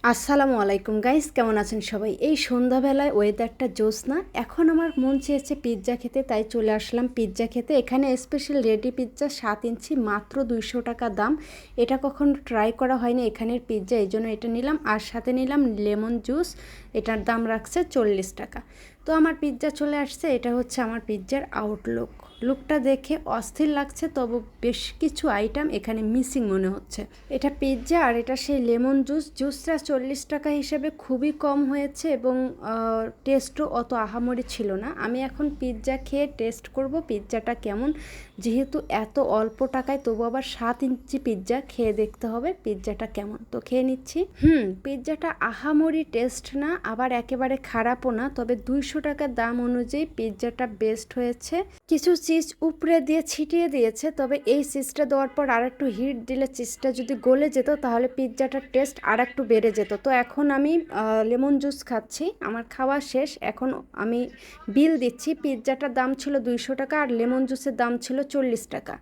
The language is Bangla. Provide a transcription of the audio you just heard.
আসসালামু আলাইকুম গাইস, কেমন আছেন সবাই? এই সন্ধ্যাবেলায় ওয়েদারটা জ্যোৎস্না। এখন আমার মন চেয়েছে পিৎজা খেতে, তাই চলে আসলাম পিৎজা খেতে। এখানে স্পেশাল রেডি পিৎজা 7 ইঞ্চি, মাত্র 200 টাকা দাম। এটা কখনো ট্রাই করা হয়নি এখানের পিৎজা, এই জন্য এটা নিলাম। আর সাথে নিলাম লেমন জুস, এটার দাম রাখছে 40 টাকা। তো আমার পিৎজা চলে আসছে। এটা হচ্ছে আমার পিৎজার আউটলুক। লুকটা দেখে অস্থির লাগছে, তবে বেশ কিছু আইটেম এখানে মিসিং মনে হচ্ছে। এটা পিৎজা আর এটা সেই লেমন জুসটা 40 টাকা হিসেবে খুবই কম হয়েছে এবং টেস্টও অত আহামরি ছিল না। আমি এখন পিৎজা খেয়ে টেস্ট করব পিৎজাটা কেমন। যেহেতু এত অল্প টাকায়, তবু আবার 7 ইঞ্চি পিৎজা, খেয়ে দেখতে হবে পিৎজাটা কেমন। তো খেয়ে নিচ্ছি। পিৎজাটা আহামরি টেস্ট না, আবার একেবারে খারাপও না, তবে 200 টাকার দাম অনুযায়ী পিৎজাটা বেস্ট হয়েছে। কিছু চিজ উপরে দিয়ে ছিটিয়ে দিয়েছে, তবে এই চিজটা দেওয়ার পর আর একটু হিট দিলে চিজটা যদি গলে যেত তাহলে পিৎজাটার টেস্ট আর একটু বেড়ে যেত। তো এখন আমি লেমন জুস খাচ্ছি, আমার খাওয়া শেষ। এখন আমি বিল দিচ্ছি। পিৎজাটার দাম ছিল 200 টাকা আর লেমন জুসের দাম ছিল 40 টাকা।